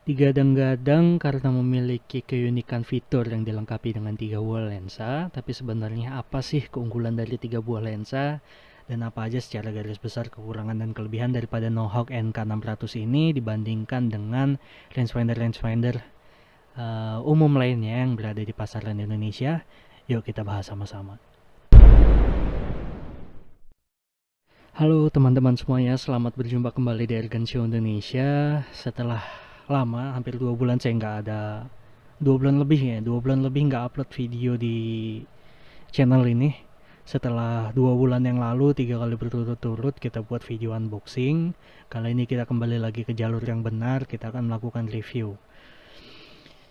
Digadang-gadang karena memiliki keunikan fitur yang dilengkapi dengan 3 buah lensa, tapi sebenarnya apa sih keunggulan dari 3 buah lensa dan apa aja secara garis besar kekurangan dan kelebihan daripada Nohawk NK600 ini dibandingkan dengan rangefinder umum lainnya yang berada di pasaran Indonesia. Yuk kita bahas sama-sama. Halo teman-teman semuanya, selamat berjumpa kembali di Ergan Show Indonesia. Setelah lama, hampir 2 bulan saya nggak ada, 2 bulan lebih ya, 2 bulan lebih nggak upload video di channel ini. Setelah 2 bulan yang lalu, 3 kali berturut-turut kita buat video unboxing. Kali ini kita kembali lagi ke jalur yang benar, kita akan melakukan review.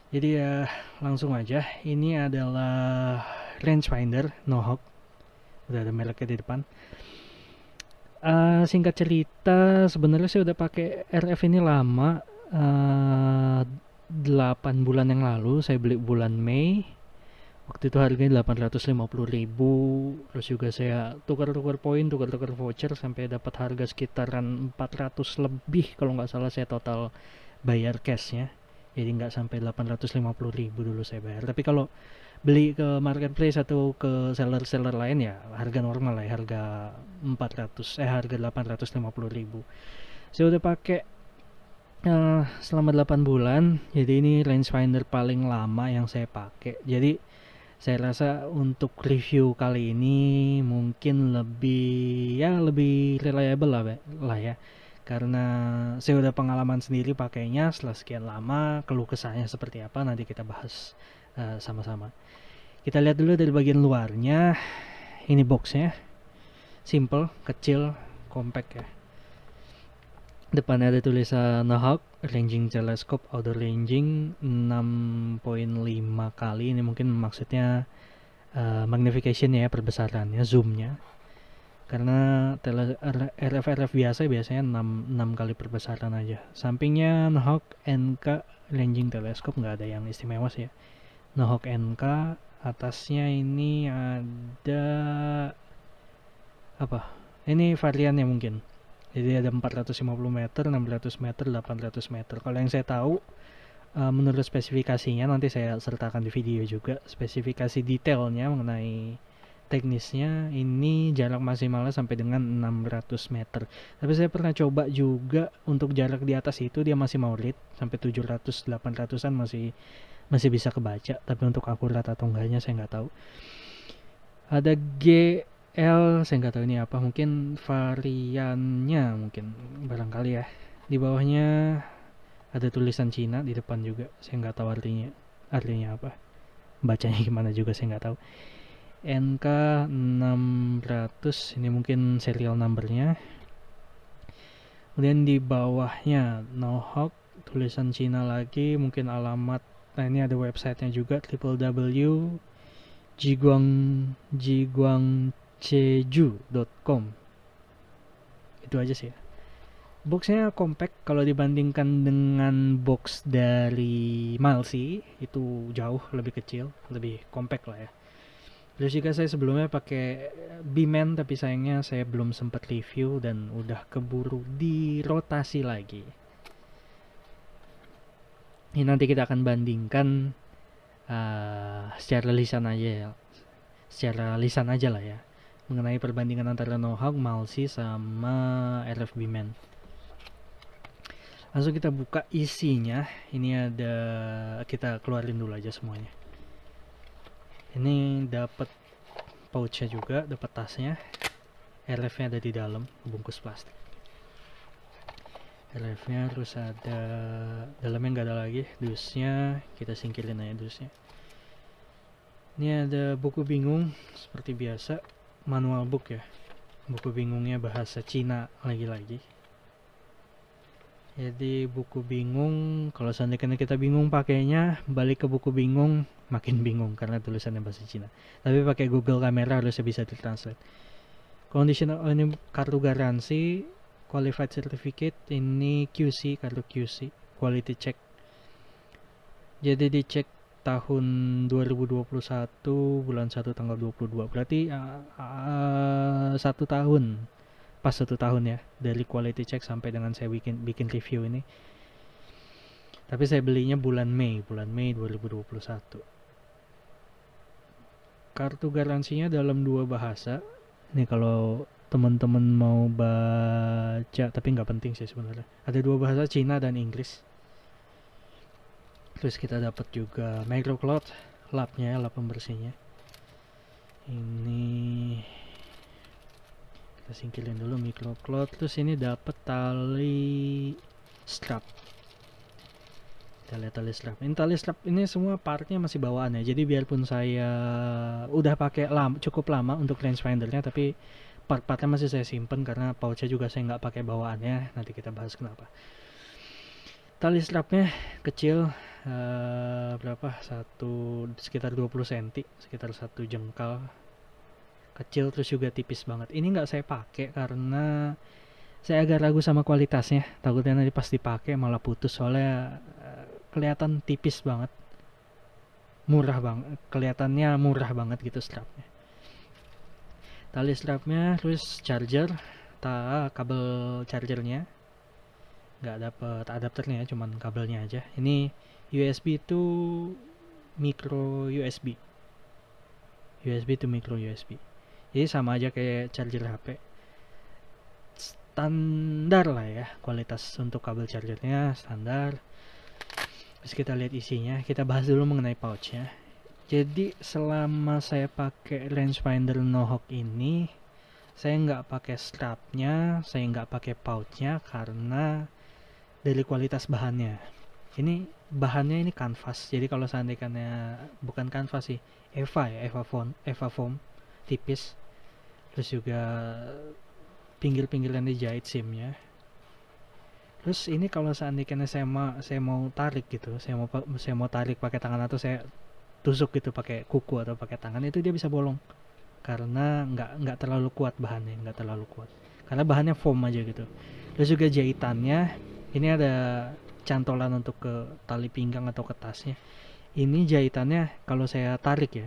Jadi ya langsung aja, ini adalah rangefinder Nohawk, udah ada mereknya di depan. Singkat cerita, sebenarnya saya udah pakai RF ini lama. 8 bulan yang lalu saya beli bulan Mei. Waktu itu harganya 850.000. Terus juga saya tukar-tukar poin, tukar-tukar voucher sampai dapat harga sekitaran 400 lebih kalau nggak salah saya total bayar cashnya. Jadi nggak sampai 850.000 dulu saya bayar. Tapi kalau beli ke marketplace atau ke seller-seller lain ya harga normal lah ya, harga 850.000. Saya udah pakai selama 8 bulan, jadi ini rangefinder paling lama yang saya pakai. Jadi saya rasa untuk review kali ini mungkin lebih reliable lah ya, karena saya udah pengalaman sendiri pakainya setelah sekian lama. Keluh kesahnya seperti apa nanti kita bahas sama-sama. Kita lihat dulu dari bagian luarnya. Ini boxnya simple, kecil, compact ya. Depannya ada tulisan Nohawk Ranging Telescope Auto Ranging 6.5 kali. Ini mungkin maksudnya magnification ya, perbesarannya, zoomnya. Karena RF biasanya 6 kali perbesaran aja. Sampingnya Nohawk NK Ranging Telescope, nggak ada yang istimewa sih ya. Nohawk NK, atasnya ini ada apa? Ini variannya mungkin. Jadi ada 450 meter, 600 meter, 800 meter. Kalau yang saya tahu, menurut spesifikasinya, nanti saya sertakan di video juga, spesifikasi detailnya mengenai teknisnya, ini jarak maksimalnya sampai dengan 600 meter. Tapi saya pernah coba juga untuk jarak di atas itu, dia masih mau read sampai 700, 800-an masih bisa kebaca. Tapi untuk akurat atau enggaknya saya nggak tahu. Ada saya nggak tahu ini apa, mungkin variannya, mungkin barangkali ya. Di bawahnya ada tulisan Cina, di depan juga saya nggak tahu artinya apa, bacanya gimana juga saya nggak tahu. NK600, ini mungkin serial numbernya. Kemudian di bawahnya Nohawk, tulisan Cina lagi, mungkin alamat. Nah ini ada websitenya juga, www.jiguangcheju.com. Itu aja sih ya. Boxnya compact, kalau dibandingkan dengan box dari Malsi itu jauh lebih kecil, lebih compact lah ya. Terus juga saya sebelumnya pakai B-Man, tapi sayangnya saya belum sempat review dan udah keburu dirotasi lagi. Ini nanti kita akan bandingkan secara lisan aja lah ya, mengenai perbandingan antara Nohawk, Malsi sama RF B-Man. Langsung kita buka isinya. Ini ada, kita keluarin dulu aja semuanya. Ini dapat pouchnya juga, dapat tasnya. RF-nya ada di dalam bungkus plastik. RF-nya, terus ada dalamnya nggak ada lagi, dusnya kita singkirin aja dusnya. Ini ada buku bingung seperti biasa, manual book ya. Buku bingungnya bahasa Cina lagi-lagi. Jadi buku bingung, kalau seandainya kita bingung pakainya, balik ke buku bingung, makin bingung karena tulisannya bahasa Cina. Tapi pakai Google Kamera harusnya bisa ditranslate. Conditional, ini kartu garansi, qualified certificate, ini QC, kartu QC, quality check. Jadi dicek tahun 2021 bulan 1 tanggal 22, berarti 1 tahun, pas 1 tahun ya dari quality check sampai dengan saya bikin review ini. Tapi saya belinya bulan Mei 2021. Kartu garansinya dalam 2 bahasa. Ini kalau teman-teman mau baca, tapi nggak penting sih sebenarnya. Ada 2 bahasa, Cina dan Inggris. Terus kita dapat juga microcloth, lapnya, lap pembersihnya. Ini kita singkirin dulu microcloth. Terus ini dapat tali strap. Kita lihat tali strap. Ini tali strap ini semua partnya masih bawaan ya. Jadi biarpun saya udah pakai cukup lama untuk rangefindernya, tapi part-partnya masih saya simpen karena pouchnya juga saya nggak pakai bawaannya. Nanti kita bahas kenapa. Tali strapnya kecil, berapa? Sekitar 20 cm, sekitar 1 jengkal. Kecil, terus juga tipis banget. Ini nggak saya pakai karena saya agak ragu sama kualitasnya. Takutnya nanti pas dipakai malah putus, soalnya kelihatan tipis banget, murah banget, kelihatannya murah banget gitu strapnya. Tali strapnya, terus charger, kabel chargernya nggak dapet adapternya, cuman kabelnya aja. Ini USB to micro USB, USB to micro USB. Jadi sama aja kayak charger HP, standar lah ya, kualitas untuk kabel chargernya standar. Terus kita lihat isinya, kita bahas dulu mengenai pouchnya. Jadi selama saya pakai rangefinder Nohawk ini, saya nggak pakai strapnya, saya nggak pakai pouchnya karena dari kualitas bahannya. Ini bahannya ini kanvas, jadi kalau seandainya bukan kanvas sih, Eva foam tipis. Terus juga pinggir-pinggirnya dijahit simnya. Terus ini kalau seandainya saya mau tarik gitu, saya mau tarik pakai tangan atau saya tusuk gitu pakai kuku atau pakai tangan, itu dia bisa bolong karena nggak terlalu kuat bahannya, nggak terlalu kuat karena bahannya foam aja gitu. Terus juga jahitannya, ini ada cantolan untuk ke tali pinggang atau ke tasnya. Ini jahitannya kalau saya tarik ya,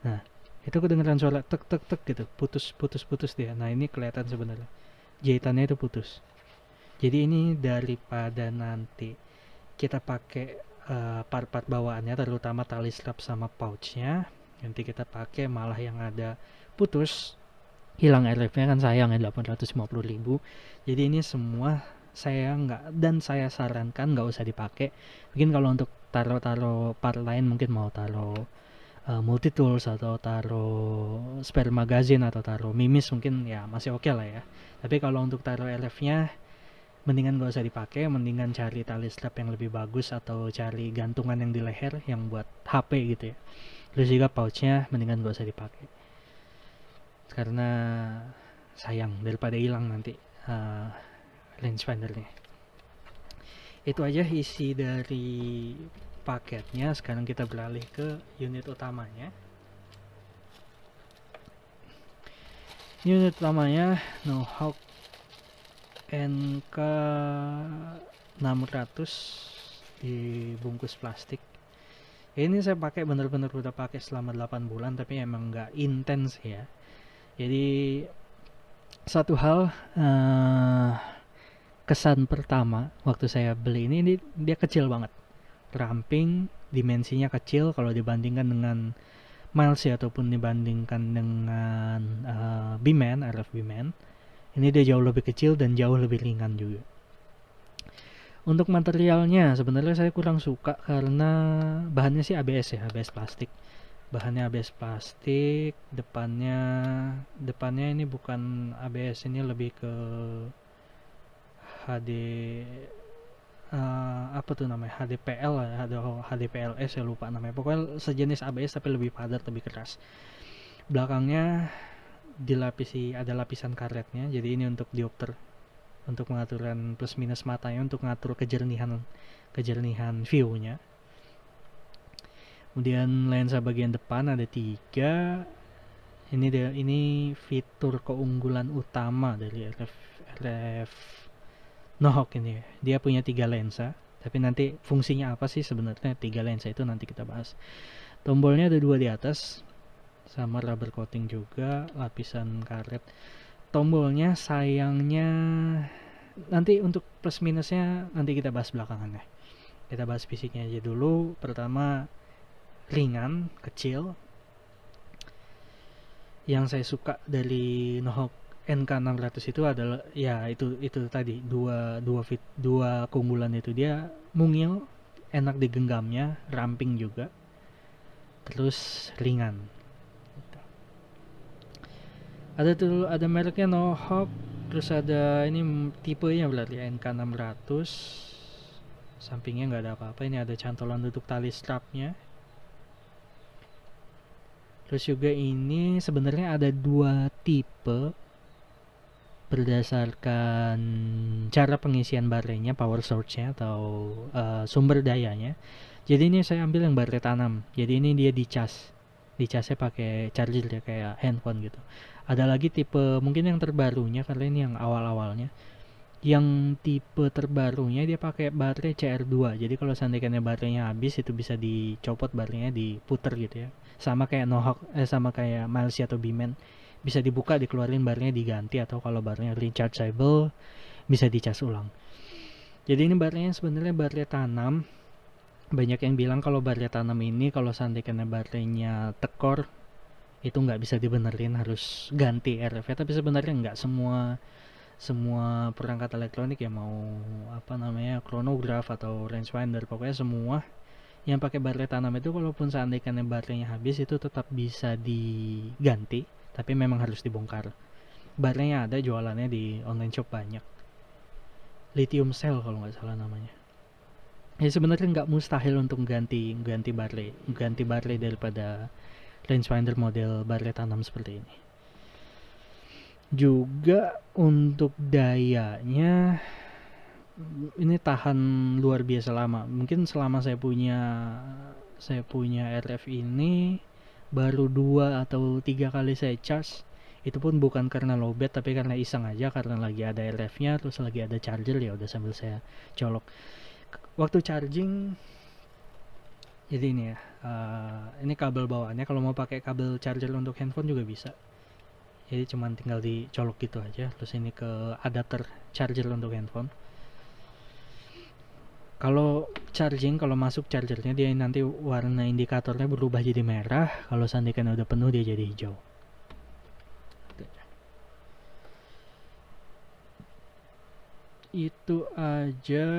nah itu kedengeran suara tek tek tek gitu, putus dia. Nah ini kelihatan sebenarnya jahitannya itu putus. Jadi ini daripada nanti kita pakai part-part bawaannya, terutama tali strap sama pouchnya, nanti kita pakai malah yang ada putus, hilang RF-nya kan sayang ya, 850.000. Jadi ini semua saya saya sarankan nggak usah dipakai. Mungkin kalau untuk taruh part lain, mungkin mau taruh multi tools atau taruh spare magazine atau taruh mimis, mungkin ya masih oke lah ya. Tapi kalau untuk taruh RF-nya mendingan gak usah dipakai, mendingan cari tali strap yang lebih bagus atau cari gantungan yang di leher yang buat HP gitu ya. Terus juga pouchnya mendingan gak usah dipakai karena sayang daripada hilang nanti rangefindernya. Itu aja isi dari paketnya. Sekarang kita beralih ke unit utamanya. Unit utamanya Nohawk NK 600 dibungkus plastik. Ini saya pakai bener-bener udah pakai selama 8 bulan, tapi emang nggak intens ya. Jadi satu hal, kesan pertama waktu saya beli ini dia kecil banget, ramping, dimensinya kecil kalau dibandingkan dengan Miles ya, ataupun dibandingkan dengan B-Man, RF B-Man. Ini dia jauh lebih kecil dan jauh lebih ringan juga. Untuk materialnya sebenarnya saya kurang suka karena bahannya sih ABS ya, ABS plastik. Bahannya ABS plastik, depannya ini bukan ABS, ini lebih ke HD apa tuh namanya, HDPL ya, HDPLS saya lupa namanya, pokoknya sejenis ABS tapi lebih padat, lebih keras. Belakangnya ada lapisan karetnya, jadi ini untuk diopter, untuk pengaturan plus minus matanya, untuk ngatur kejernihan view-nya. Kemudian lensa bagian depan ada 3. Ini fitur keunggulan utama dari RF Nohawk ini. Dia punya 3 lensa, tapi nanti fungsinya apa sih sebenarnya 3 lensa itu nanti kita bahas. Tombolnya ada 2 di atas, sama rubber coating juga, lapisan karet. Tombolnya sayangnya nanti untuk plus minusnya nanti kita bahas belakangan ya. Kita bahas fisiknya aja dulu. Pertama, ringan, kecil. Yang saya suka dari Nohawk NK600 itu adalah ya itu tadi dua keunggulan itu. Dia mungil, enak digenggamnya, ramping juga, terus ringan. Ada mereknya Nohawk, terus ada ini tipenya berarti NK600. Sampingnya nggak ada apa-apa, ini ada cantolan untuk tali strapnya. Terus juga ini sebenarnya ada dua tipe berdasarkan cara pengisian baterainya, power source-nya atau sumber dayanya. Jadi ini saya ambil yang baterai tanam. Jadi ini dia dicasnya pakai charger ya, kayak handphone gitu. Ada lagi tipe mungkin yang terbarunya, karena ini yang awal-awalnya. Yang tipe terbarunya dia pakai baterai CR2. Jadi kalau seandainya baterainya habis, itu bisa dicopot baterainya, diputer gitu ya. Sama kayak Nohawk, sama kayak Milesy atau B-Man, bisa dibuka, dikeluarin baterainya, diganti, atau kalau baterainya rechargeable bisa dicas ulang. Jadi ini baterainya sebenarnya baterai tanam. Banyak yang bilang kalau baterai tanam ini kalau seandainya baterainya tekor itu nggak bisa dibenerin, harus ganti RF. Tapi sebenarnya nggak semua perangkat elektronik ya, mau chronograph atau rangefinder, pokoknya semua yang pakai baterai tanam itu kalaupun seandainya baterainya habis itu tetap bisa diganti, tapi memang harus dibongkar. Baterainya ada jualannya di online shop banyak, lithium cell kalau nggak salah namanya. Ya sebenarnya nggak mustahil untuk ganti baterai daripada rangefinder model baterai tanam seperti ini. Juga untuk dayanya ini tahan luar biasa lama. Mungkin selama saya punya RF ini baru 2 atau 3 kali saya charge. Itu pun bukan karena lowbat, tapi karena iseng aja, karena lagi ada RF-nya, terus lagi ada charger, ya udah sambil saya colok. Waktu charging, jadi ini ya, ini kabel bawaannya. Kalau mau pakai kabel charger untuk handphone juga bisa. Jadi cuman tinggal dicolok gitu aja. Terus ini ke adapter charger untuk handphone. Kalau masuk chargernya, dia nanti warna indikatornya berubah jadi merah. Kalau seandainya udah penuh, dia jadi hijau. Itu aja.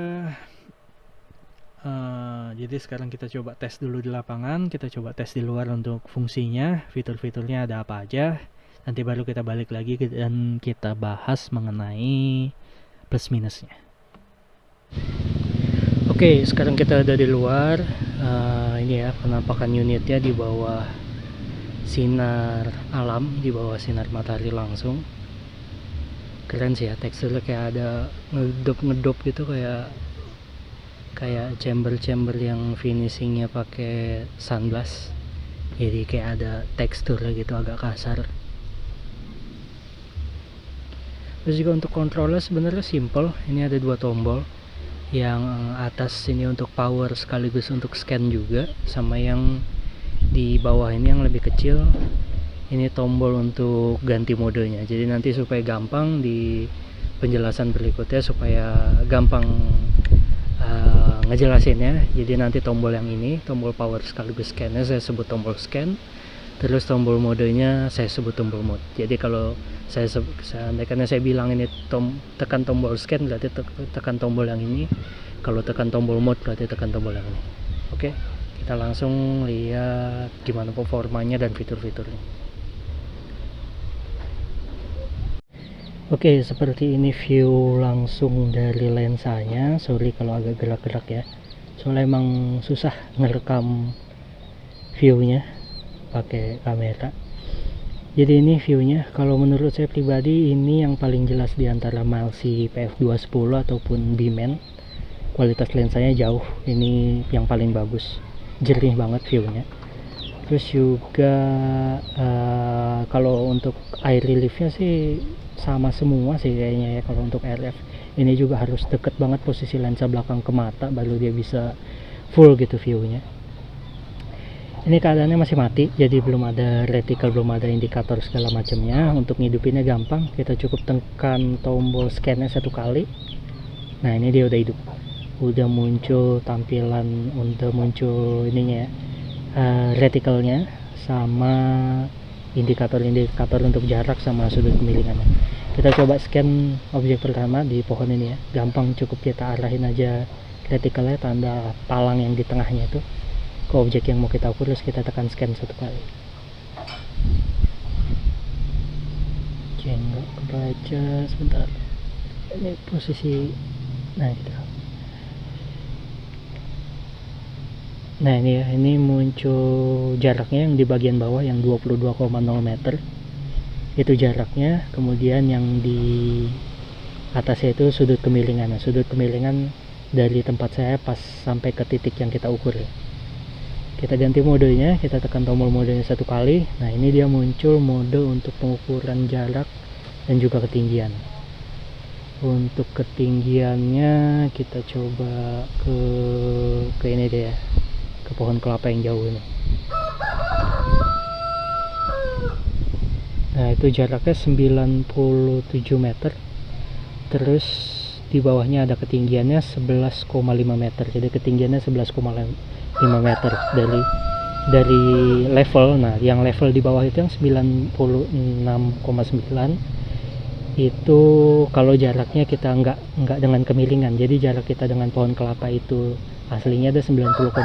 Jadi sekarang kita coba tes dulu di lapangan, kita coba tes di luar untuk fungsinya, fitur-fiturnya ada apa aja. Nanti baru kita balik lagi dan kita bahas mengenai plus minusnya. Oke, sekarang kita ada di luar. Ini ya penampakan unitnya di bawah sinar alam, di bawah sinar matahari langsung. Keren sih ya, teksturnya kayak ada ngedop gitu, kayak chamber yang finishingnya pakai sunblast. Jadi kayak ada teksturnya gitu, agak kasar. Terus juga untuk controller sebenarnya simple. Ini ada 2 tombol. Yang atas ini untuk power sekaligus untuk scan juga, sama yang di bawah ini yang lebih kecil, ini tombol untuk ganti modenya. Jadi nanti supaya gampang di penjelasan berikutnya, supaya gampang ngejelasinnya, jadi nanti tombol yang ini, tombol power sekaligus scannya saya sebut tombol scan, terus tombol modenya saya sebut tombol mode. Jadi kalau karena saya bilang ini tekan tombol scan, berarti tekan tombol yang ini. Kalau tekan tombol mode, berarti tekan tombol yang ini. Oke, kita langsung lihat gimana performanya dan fitur-fiturnya. Oke, seperti ini view langsung dari lensanya. Sorry kalau agak gerak-gerak ya, soalnya emang susah ngerekam viewnya pakai kamera. Jadi ini viewnya, kalau menurut saya pribadi ini yang paling jelas di antara Milesy PF210 ataupun B-Man. Kualitas lensanya jauh, ini yang paling bagus, jernih banget viewnya. Terus juga kalau untuk eye reliefnya sih sama semua sih kayaknya ya. Kalau untuk RF ini juga harus deket banget posisi lensa belakang ke mata, baru dia bisa full gitu viewnya. Ini keadaannya masih mati, jadi belum ada reticle, belum ada indikator segala macamnya. Untuk ngidupinnya gampang, kita cukup tekan tombol scannya 1 kali, Nah ini dia udah hidup, udah muncul tampilan, udah muncul ininya ya, retikelnya sama indikator-indikator untuk jarak sama sudut kemiringannya. Kita coba scan objek pertama di pohon ini ya, gampang, cukup kita arahin aja retikelnya, tanda palang yang di tengahnya itu ke objek yang mau kita ukur, terus kita tekan scan satu kali. Oke, nggak kebaca, sebentar, ini posisi, nah gitu. Nah ini ya, ini muncul jaraknya yang di bagian bawah yang 22,0 meter, itu jaraknya. Kemudian yang di atasnya itu sudut kemiringan. Nah, sudut kemiringan dari tempat saya pas sampai ke titik yang kita ukur ya. Kita ganti modenya, kita tekan tombol modenya satu kali. Nah ini dia muncul mode untuk pengukuran jarak dan juga ketinggian. Untuk ketinggiannya kita coba ke ini deh ya, ke pohon kelapa yang jauh ini. Nah itu jaraknya 97 meter, terus di bawahnya ada ketinggiannya 11,5 meter, jadi ketinggiannya 11,5 meter dari level. Nah yang level di bawah itu yang 96,9 itu kalau jaraknya kita nggak dengan kemiringan, jadi jarak kita dengan pohon kelapa itu aslinya ada 96,8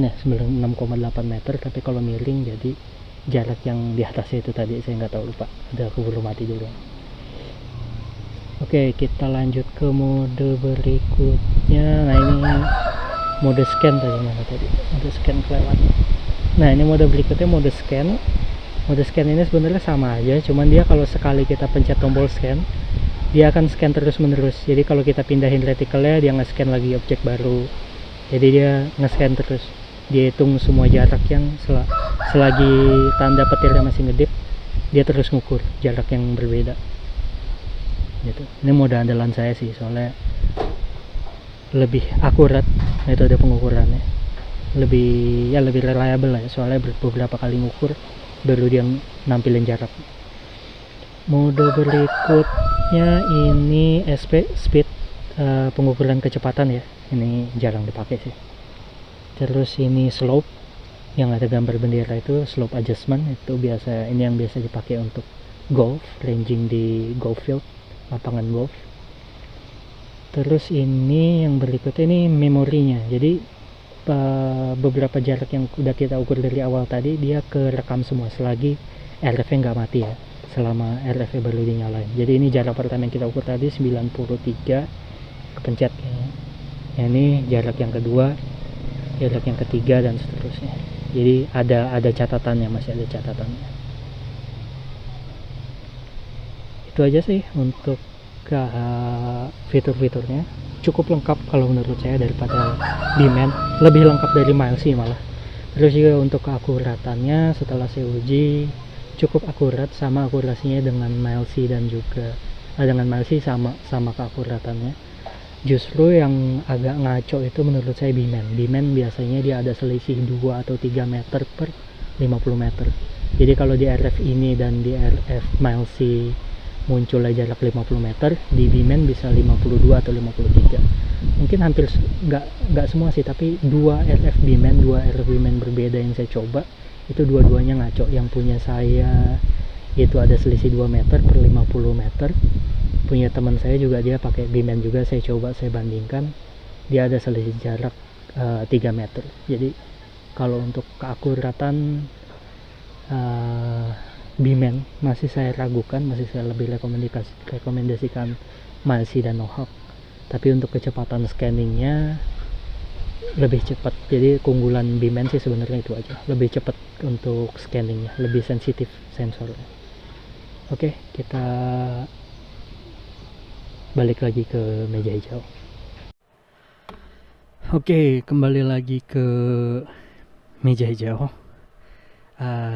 ya, 96,8 meter, tapi kalau miring jadi jarak yang di atasnya itu tadi saya nggak tahu, lupa, ada keburu mati dulu. Oke, kita lanjut ke mode berikutnya. Nah ini mode scan tadi, mode scan kelewat. Nah ini mode berikutnya, mode scan. Mode scan ini sebenarnya sama aja, cuman dia kalau sekali kita pencet tombol scan, dia akan scan terus menerus. Jadi kalau kita pindahin retikelnya, dia nge-scan lagi objek baru. Jadi dia nge-scan terus, dia hitung semua jarak yang selagi tanda petirnya masih ngedip, dia terus ngukur jarak yang berbeda gitu. Ini mode andalan saya sih, soalnya lebih akurat metode pengukurannya, lebih reliable lah ya, soalnya beberapa kali ngukur baru dia nampilin jarak. Mode berikutnya ini SP, speed, pengukuran kecepatan ya, ini jarang dipakai sih. Terus ini slope, yang ada gambar bendera itu slope adjustment, itu biasa, ini yang biasa dipakai untuk golf, ranging di golf field, lapangan golf. Terus ini yang berikutnya ini memorinya, jadi beberapa jarak yang udah kita ukur dari awal tadi dia kerekam semua selagi RF-nya nggak mati ya, selama RF-nya baru dinyalain. Jadi ini jarak pertama yang kita ukur tadi 93, kepencet ya. Ini jarak yang kedua, jarak yang ketiga, dan seterusnya. Jadi ada catatannya, masih ada catatannya. Itu aja sih untuk fitur-fiturnya, cukup lengkap kalau menurut saya daripada Beeman, lebih lengkap dari Milesy malah. Terus juga untuk keakuratannya setelah saya uji cukup akurat, sama akurasinya dengan Milesy, dan juga dengan Milesy sama keakuratannya. Justru yang agak ngaco itu menurut saya Beeman biasanya dia ada selisih 2 atau 3 meter per 50 meter. Jadi kalau di RF ini dan di RF Milesy munculnya jarak 50 meter, di Beeman bisa 52 atau 53. Mungkin hampir nggak semua sih, tapi 2 RF Beeman berbeda yang saya coba itu dua-duanya ngaco. Yang punya saya itu ada selisih 2 meter per 50 meter, punya teman saya juga dia pakai Beeman juga, saya coba, saya bandingkan, dia ada selisih jarak 3 meter. Jadi kalau untuk keakuratan Beeman masih saya ragukan, masih saya lebih rekomendasikan Milesy dan Nohawk. Tapi untuk kecepatan scanningnya lebih cepat, jadi keunggulan Beeman sih sebenarnya itu aja, lebih cepat untuk scanningnya, lebih sensitif sensornya. Oke, kita balik lagi ke meja hijau. Oke, kembali lagi ke meja hijau.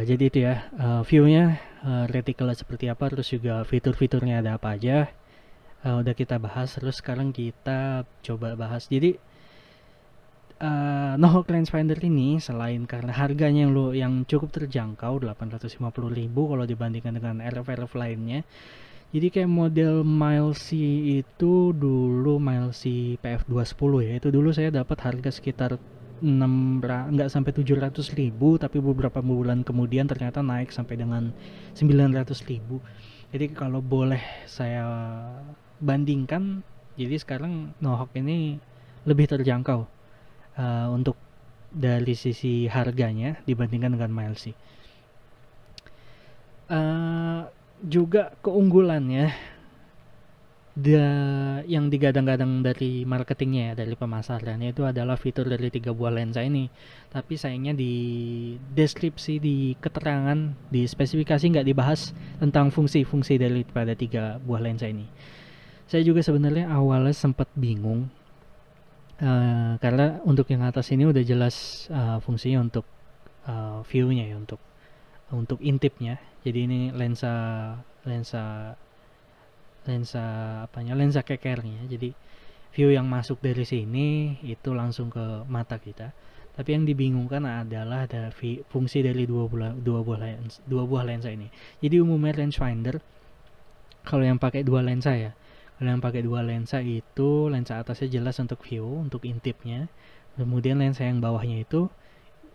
Jadi itu ya, view-nya, retikelnya seperti apa, terus juga fitur-fiturnya ada apa aja, udah kita bahas. Terus sekarang kita coba bahas. Jadi Nohawk rangefinder ini, selain karena harganya yang cukup terjangkau, 850.000 kalau dibandingkan dengan RF lainnya, Jadi kayak model Milesi itu dulu Milesi PF210 ya. Itu dulu saya dapat harga sekitar nggak sampai 700.000, tapi beberapa bulan kemudian ternyata naik sampai dengan 900.000. Jadi kalau boleh saya bandingkan, jadi sekarang Nohawk ini lebih terjangkau untuk dari sisi harganya dibandingkan dengan Milesi. Juga keunggulannya yang digadang-gadang dari marketingnya ya, dari pemasarannya itu adalah fitur dari 3 buah lensa ini. Tapi sayangnya di deskripsi, di keterangan, di spesifikasi nggak dibahas tentang fungsi-fungsi daripada 3 buah lensa ini. Saya juga sebenarnya awalnya sempat bingung karena untuk yang atas ini udah jelas fungsinya untuk view-nya ya, untuk intipnya. Jadi ini lensa lensa kekernya. Jadi view yang masuk dari sini itu langsung ke mata kita. Tapi yang dibingungkan adalah ada fungsi dari dua buah lensa ini. Jadi umumnya rangefinder kalau yang pakai dua lensa ya. Kalau yang pakai dua lensa itu lensa atasnya jelas untuk view, untuk intipnya. Kemudian lensa yang bawahnya itu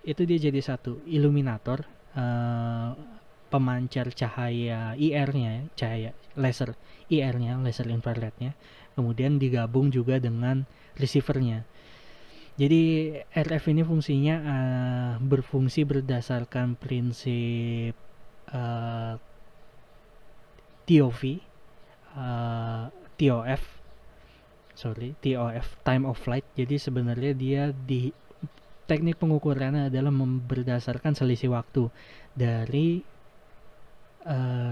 dia jadi satu illuminator, pemancar cahaya IR-nya, cahaya laser IR-nya, laser infrarednya, kemudian digabung juga dengan receiver-nya. Jadi RF ini fungsinya berfungsi berdasarkan prinsip TOV, TOF, time of flight. Jadi sebenarnya dia di teknik pengukurannya adalah berdasarkan selisih waktu dari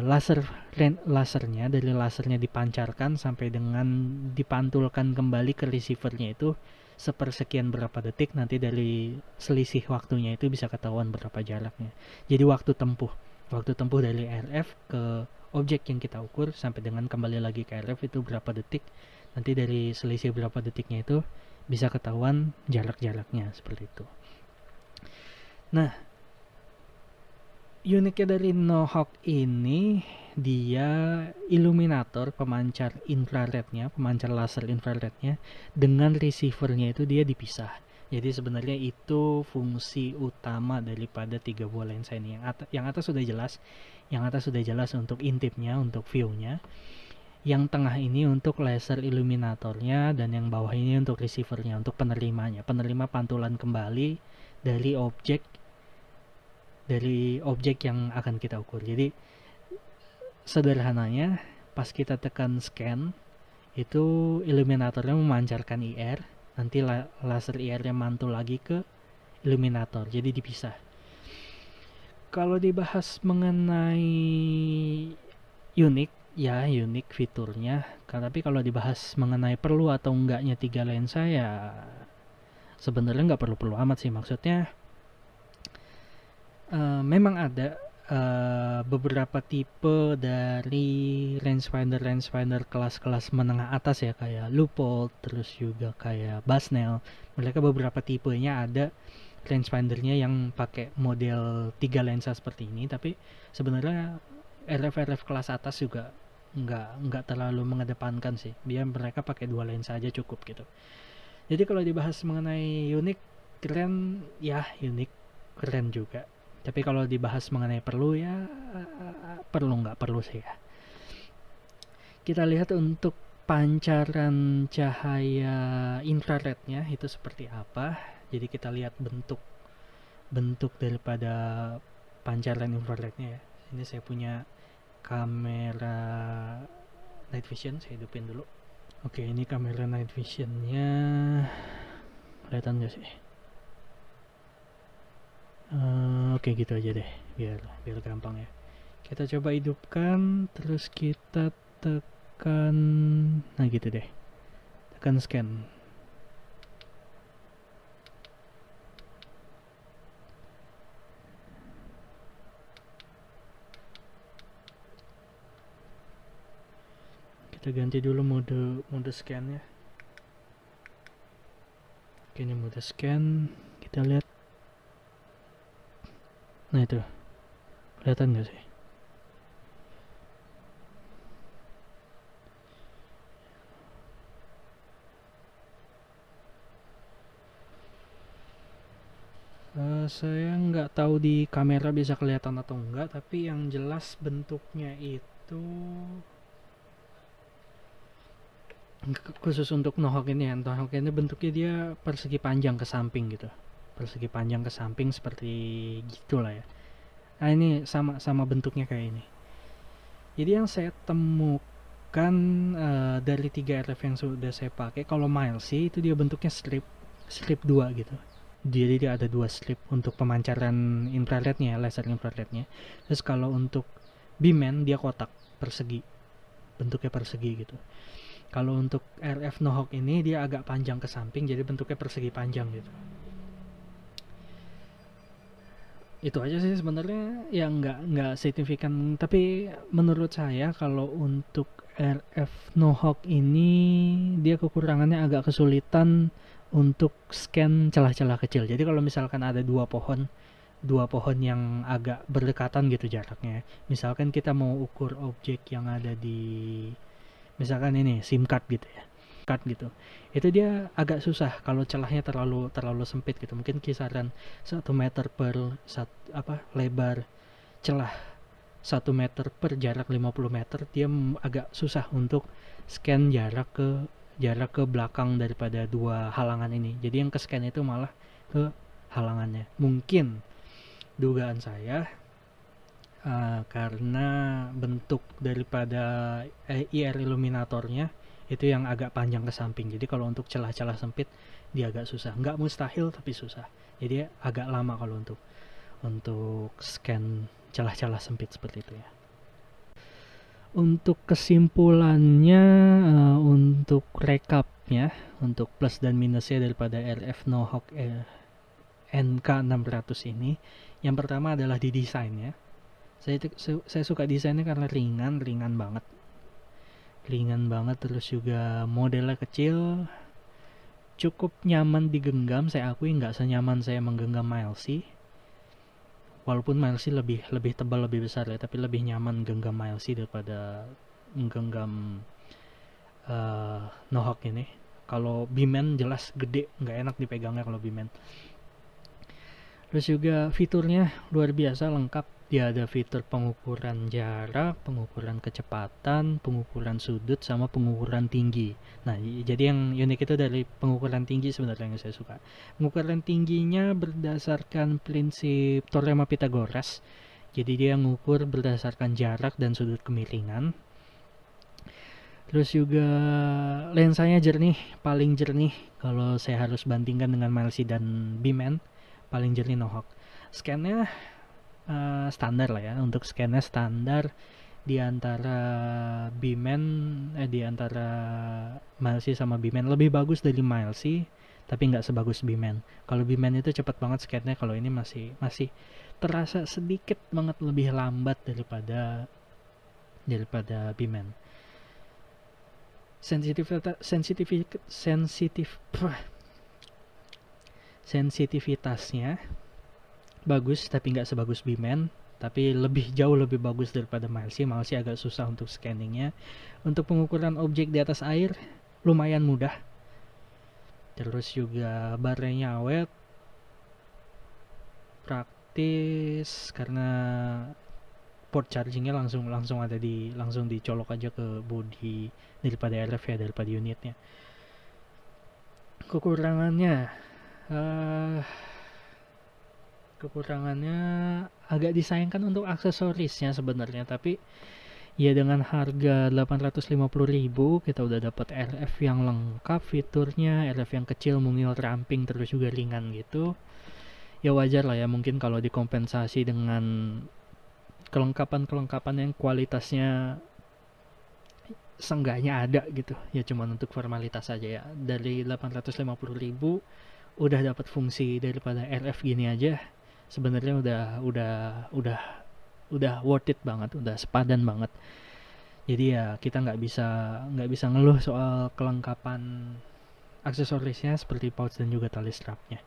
lasernya, dari lasernya dipancarkan sampai dengan dipantulkan kembali ke receivernya itu sepersekian berapa detik. Nanti dari selisih waktunya itu bisa ketahuan berapa jaraknya. Jadi waktu tempuh dari RF ke objek yang kita ukur sampai dengan kembali lagi ke RF itu berapa detik. Nanti dari selisih berapa detiknya itu bisa ketahuan jarak-jaraknya, seperti itu. Nah, uniknya dari Nohawk ini, dia illuminator, pemancar infrarednya, pemancar laser infrarednya, dengan receivernya itu dia dipisah. Jadi sebenarnya itu fungsi utama daripada 3 buah lensa ini. Yang atas sudah jelas untuk intipnya, untuk view-nya. Yang tengah ini untuk laser illuminatornya, dan yang bawah ini untuk receivernya, untuk penerima pantulan kembali dari objek yang akan kita ukur. Jadi sederhananya pas kita tekan scan itu illuminatornya memancarkan IR, nanti laser IR-nya mantul lagi ke illuminator, jadi dipisah. Kalau dibahas mengenai unik fiturnya, tapi kalau dibahas mengenai perlu atau enggaknya 3 lensa ya sebenarnya nggak perlu amat sih. Maksudnya memang ada beberapa tipe dari rangefinder kelas-kelas menengah atas ya, kayak Leupold, terus juga kayak Basnel. Mereka beberapa tipenya ada rangefindernya yang pakai model 3 lensa seperti ini, tapi sebenarnya RF kelas atas juga nggak terlalu mengedepankan sih, biar mereka pakai 2 lensa aja cukup gitu. Jadi kalau dibahas mengenai unik keren juga. Tapi kalau dibahas mengenai perlu ya nggak perlu sih ya. Kita lihat untuk pancaran cahaya infrarednya itu seperti apa. Jadi kita lihat bentuk daripada pancaran infrarednya ya. Ini saya punya kamera night vision, saya hidupin dulu. Oke, ini kamera night visionnya, kelihatan nggak sih? Oke, gitu aja deh, biar gampang ya. Kita coba hidupkan, terus kita tekan, nah gitu deh, tekan scan. Kita ganti dulu mode scan ya. Oke, ini mode scan, kita lihat. Nah itu, kelihatan nggak sih? Saya nggak tahu di kamera bisa kelihatan atau enggak, tapi yang jelas bentuknya itu khusus untuk nohok ini ya. Nohok ini bentuknya dia persegi panjang ke samping gitu. Persegi panjang ke samping seperti gitulah ya. Nah ini sama bentuknya kayak ini. Jadi yang saya temukan dari 3 RF yang sudah saya pakai, kalau Milesy itu dia bentuknya strip 2 gitu. Jadi dia ada 2 strip untuk pemancaran infrarednya, laser infrarednya. Terus kalau untuk Beamman dia kotak persegi, bentuknya persegi gitu. Kalau untuk RF Nohawk ini dia agak panjang ke samping, jadi bentuknya persegi panjang gitu. Itu aja sih sebenarnya, yang nggak signifikan, tapi menurut saya kalau untuk RF Nohawk ini dia kekurangannya agak kesulitan untuk scan celah-celah kecil. Jadi kalau misalkan ada dua pohon yang agak berdekatan gitu jaraknya, misalkan kita mau ukur objek yang ada di, misalkan ini SIM card gitu ya, card gitu, itu dia agak susah kalau celahnya terlalu sempit gitu, mungkin kisaran 1 meter per lebar celah 1 meter per jarak 50 meter, dia agak susah untuk scan jarak ke belakang daripada dua halangan ini. Jadi yang ke scan itu malah ke halangannya. Mungkin dugaan saya karena bentuk daripada IR illuminatornya itu yang agak panjang ke samping. Jadi kalau untuk celah-celah sempit dia agak susah. Nggak mustahil tapi susah. Jadi agak lama kalau untuk scan celah-celah sempit seperti itu ya. Untuk kesimpulannya, untuk rekapnya, untuk plus dan minusnya daripada RF Nohawk NK600 ini, yang pertama adalah di desainnya. Saya suka desainnya karena ringan banget, terus juga modelnya kecil, cukup nyaman digenggam. Saya akui nggak senyaman saya menggenggam Milesy, walaupun Milesy lebih tebal, lebih besar ya, tapi lebih nyaman genggam Milesy daripada menggenggam Nohawk ini. Kalau Beamman jelas gede, nggak enak dipegangnya kalau Beamman. Terus juga fiturnya luar biasa lengkap. Dia ada fitur pengukuran jarak, pengukuran kecepatan, pengukuran sudut, sama pengukuran tinggi. Nah, jadi yang unik itu dari pengukuran tinggi sebenarnya yang saya suka. Pengukuran tingginya berdasarkan prinsip teorema Pythagoras. Jadi dia ngukur berdasarkan jarak dan sudut kemiringan. Terus juga lensanya paling jernih kalau saya harus bandingkan dengan Milesy dan Beamman, paling jernih Nohawk. Scannya standar lah ya, untuk scannya standar di antara Milesy sama Beamman. Lebih bagus dari Milesy tapi nggak sebagus Beamman. Kalau Beamman itu cepat banget scannya, kalau ini masih terasa sedikit banget lebih lambat daripada Beamman. Sensitivitasnya bagus tapi nggak sebagus Beamman, tapi jauh lebih bagus daripada Milesy. Milesy agak susah untuk scanningnya. Untuk pengukuran objek di atas air lumayan mudah. Terus juga baterainya awet, praktis karena port chargingnya langsung dicolok aja ke body daripada RF ya, daripada unitnya. Kekurangannya agak disayangkan untuk aksesorisnya sebenarnya, tapi ya dengan harga 850.000 kita udah dapat RF yang lengkap fiturnya, RF yang kecil, mungil, ramping, terus juga ringan gitu. Ya wajar lah ya, mungkin kalau dikompensasi dengan kelengkapan yang kualitasnya seenggaknya ada gitu ya, cuman untuk formalitas aja ya. Dari 850.000 udah dapat fungsi daripada RF gini aja, sebenarnya udah worth it banget, udah sepadan banget. Jadi ya kita nggak bisa ngeluh soal kelengkapan aksesorisnya seperti pouch dan juga tali strapnya.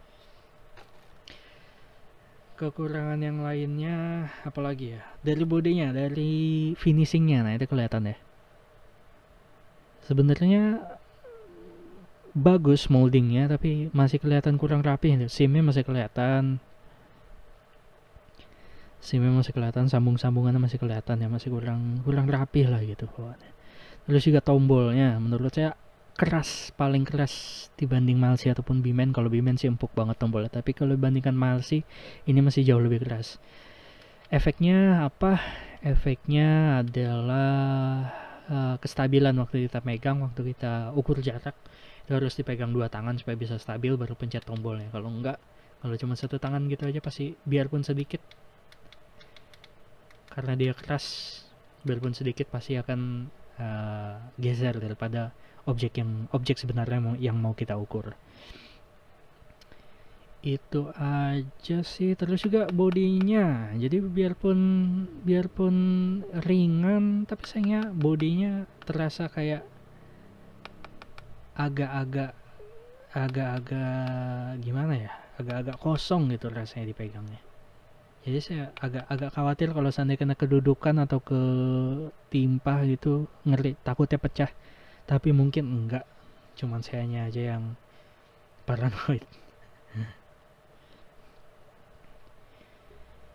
Kekurangan yang lainnya apalagi ya, dari bodinya, dari finishingnya, nah itu kelihatan ya, sebenarnya bagus moldingnya tapi masih kelihatan kurang rapi. SIM-nya masih kelihatan, SIM-nya masih kelihatan, sambung-sambungannya masih kelihatan ya, masih kurang rapih lah gitu bawaannya. Terus juga tombolnya menurut saya keras, paling keras dibanding Malsi ataupun Bimen. Kalau Bimen sih empuk banget tombolnya, tapi kalau dibandingkan Malsi ini masih jauh lebih keras. Efeknya apa? Efeknya adalah kestabilan waktu kita megang, waktu kita ukur jarak. Itu harus dipegang dua tangan supaya bisa stabil baru pencet tombolnya. Kalau enggak, kalau cuma satu tangan gitu aja pasti biarpun sedikit, karena dia keras, biarpun sedikit pasti akan geser daripada objek sebenarnya yang mau kita ukur. Itu aja sih. Terus juga bodinya, jadi biarpun ringan tapi sayangnya bodinya terasa kayak agak-agak gimana ya, agak-agak kosong gitu rasanya dipegangnya. Jadi saya agak khawatir kalau seandainya kena kedudukan atau ketimpa gitu, ngeri, takutnya pecah. Tapi mungkin enggak, cuman sayanya aja yang paranoid.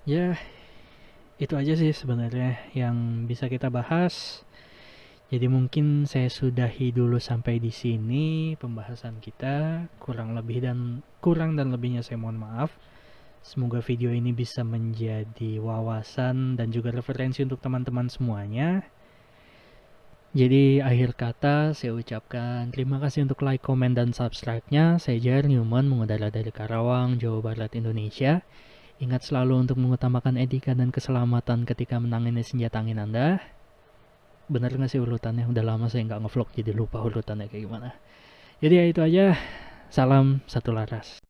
Ya, itu aja sih sebenarnya yang bisa kita bahas. Jadi mungkin saya sudahi dulu sampai di sini pembahasan kita. Kurang dan lebihnya saya mohon maaf. Semoga video ini bisa menjadi wawasan dan juga referensi untuk teman-teman semuanya. Jadi akhir kata saya ucapkan terima kasih untuk like, komen, dan subscribe-nya. Saya Jar Newman, mengudara dari Karawang, Jawa Barat, Indonesia. Ingat selalu untuk mengutamakan etika dan keselamatan ketika menangani senjata angin Anda. Bener gak sih urutannya? Udah lama saya nggak ngevlog jadi lupa urutannya kayak gimana. Jadi ya itu aja. Salam satu laras.